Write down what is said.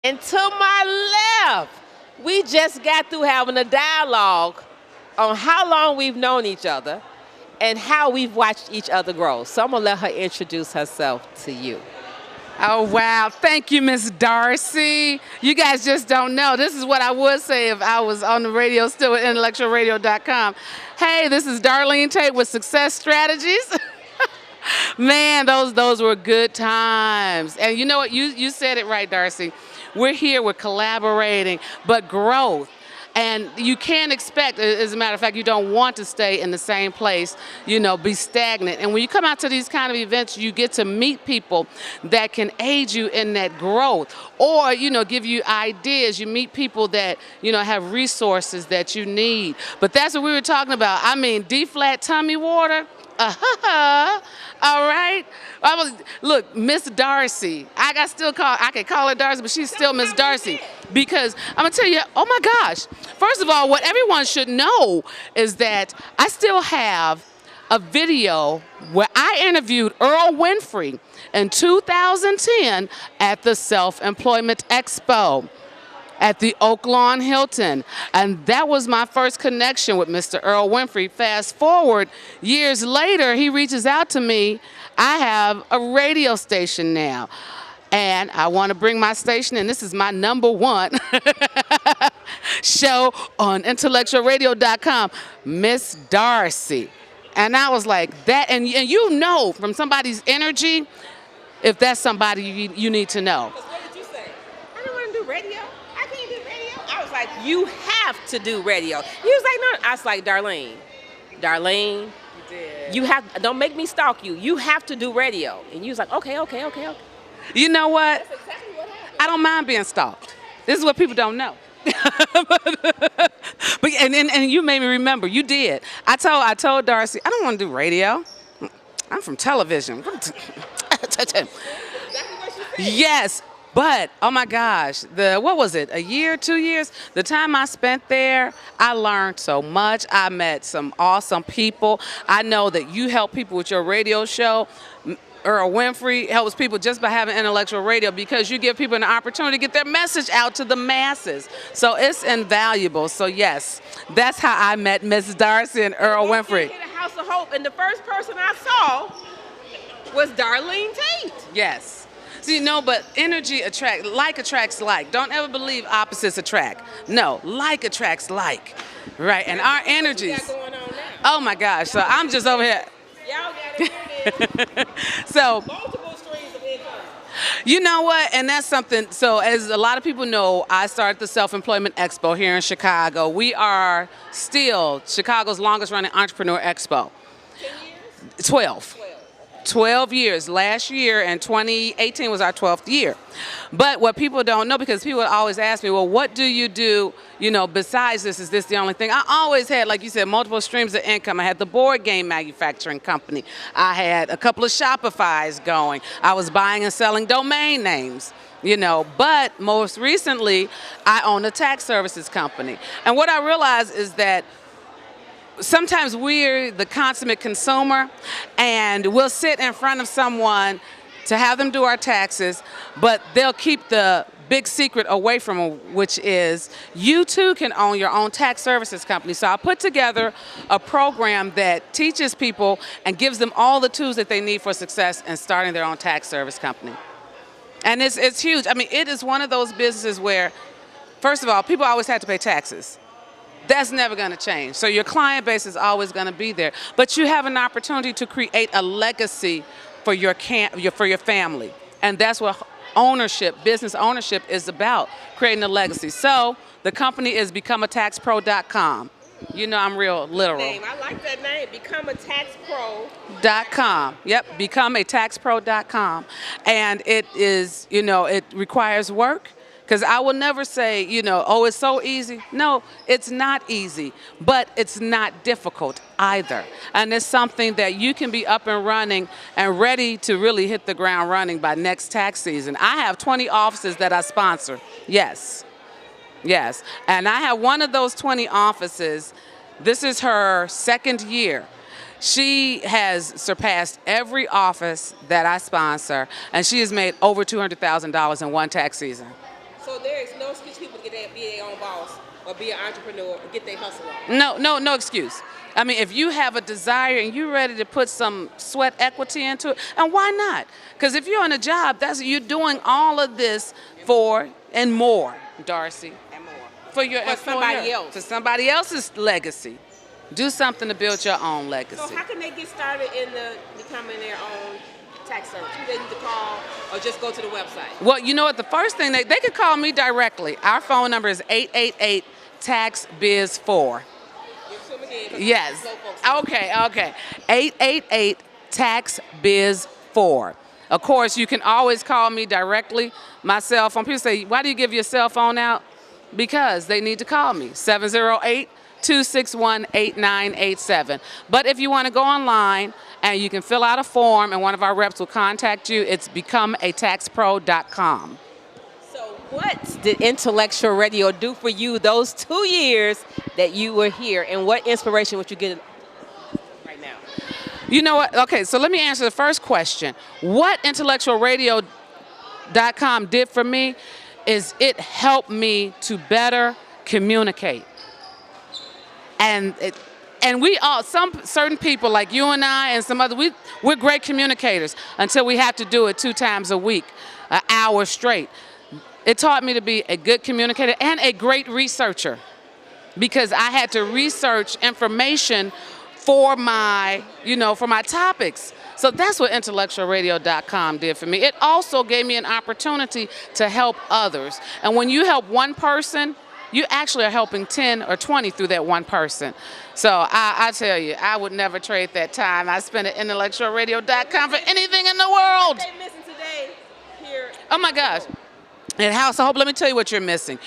And to my left, we just got through having a dialogue on how long we've known each other and how we've watched each other grow. So I'm going to let her introduce herself to you. Oh, wow. Thank you, Miss Darcy. You guys just don't know. This is what I would say if I was on the radio still at IntellectualRadio.com. Hey, this is Darlene Tate with Success Strategies. Man, those were good times. And you know what? You said it right, Darcy. We're here, we're collaborating, but growth. And you can't expect, as a matter of fact, you don't want to stay in the same place, be stagnant. And when you come out to these kind of events, you get to meet people that can aid you in that growth or, give you ideas. You meet people that, have resources that you need. But that's what we were talking about. I mean, D-flat tummy water. All right. Look, Miss Darcy. I can call her Darcy, but she's still Miss Darcy. Because I'm going to tell you, oh my gosh. First of all, what everyone should know is that I still have a video where I interviewed Earl Winfrey in 2010 at the Self-Employment Expo at the Oak Lawn Hilton. And that was my first connection with Mr. Earl Winfrey. Fast forward, years later, he reaches out to me. I have a radio station now. And I want to bring my station, and this is my #1 show on IntellectualRadio.com, Miss Darcy. And I was like, that, and from somebody's energy, if that's somebody you need to know. What did you say? I don't want to do radio. I can't do radio. I was like, you have to do radio. He was like, no. I was like, Darlene, you have, don't make me stalk you. You have to do radio. And you was like, okay. You know what? That's exactly what happened. I don't mind being stalked. This is what people don't know. but and you made me remember. You did. I told Darcy, I don't want to do radio. I'm from television. Exactly what you said. Yes, but oh my gosh, what was it? A year, 2 years? The time I spent there, I learned so much. I met some awesome people. I know that you help people with your radio show. Earl Winfrey helps people just by having intellectual radio because you give people an opportunity to get their message out to the masses. So it's invaluable. So yes, that's how I met Miss Darcy and Earl Winfrey. I hit a House of Hope, and the first person I saw was Darlene Tate. Yes. So, but energy attracts like. Don't ever believe opposites attract. No, like attracts like. Right, and our energies. What you got going on now? Oh my gosh, so I'm just over here. Y'all got it. So, Multiple streams of income. you know what? And that's something. So, as a lot of people know, I started the Self-Employment Expo here in Chicago. We are still Chicago's longest running entrepreneur expo. 10 years? 12. 12 years. Last year in 2018 was our 12th year. But what people don't know, because people always ask me, well, what do you do, besides this? Is this the only thing? I always had, like you said, multiple streams of income. I had the board game manufacturing company. I had a couple of Shopifys going. I was buying and selling domain names. But most recently, I own a tax services company. And what I realized is that sometimes we're the consummate consumer, and we'll sit in front of someone to have them do our taxes, but they'll keep the big secret away from them, which is you too can own your own tax services company. So I put together a program that teaches people and gives them all the tools that they need for success in starting their own tax service company. And it's huge. I mean, it is one of those businesses where, first of all, people always have to pay taxes. That's never going to change. So your client base is always going to be there. But you have an opportunity to create a legacy for your family. And that's what business ownership is about, creating a legacy. So the company is becomeataxpro.com. I'm real literal. Name. I like that name, becomeataxpro.com. Yep, becomeataxpro.com. And it is, it requires work. Because I will never say, oh, it's so easy. No, it's not easy, but it's not difficult either. And it's something that you can be up and running and ready to really hit the ground running by next tax season. I have 20 offices that I sponsor. Yes. And I have one of those 20 offices. This is her second year. She has surpassed every office that I sponsor, and she has made over $200,000 in one tax season. So So there is no excuse for people to be their own boss or be an entrepreneur or get their hustle on. No excuse. I mean, if you have a desire and you're ready to put some sweat equity into it, and why not? Because if you're on a job, you're doing all of this for and more, Darcy. And more. For your For somebody else. For somebody else's legacy. Do something to build your own legacy. So how can they get started in becoming their own tax service? Who they need to call or just go to the website? Well, you know what? The first thing, they could call me directly. Our phone number is 888-TAX-BIZ-4. Yes. Okay. 888-TAX-BIZ-4. Of course, you can always call me directly. My cell phone. People say, why do you give your cell phone out? Because they need to call me. 708-261-8987. But if you want to go online and you can fill out a form and one of our reps will contact you, it's becomeataxpro.com. So what did Intellectual Radio do for you those 2 years that you were here, and what inspiration would you get right now? You know what? Okay, so let me answer the first question. What IntellectualRadio.com did for me is it helped me to better communicate. And we all, some certain people like you and I and some other, we're great communicators until we have to do it 2 times a week, an hour straight. It taught me to be a good communicator and a great researcher, because I had to research information for my topics. So that's what IntellectualRadio.com did for me. It also gave me an opportunity to help others. And when you help one person, you actually are helping 10 or 20 through that one person. So I tell you, I would never trade that time I spent at IntellectualRadio.com for anything in the world. What are they missing today here? Oh my gosh. And House of Hope, let me tell you what you're missing.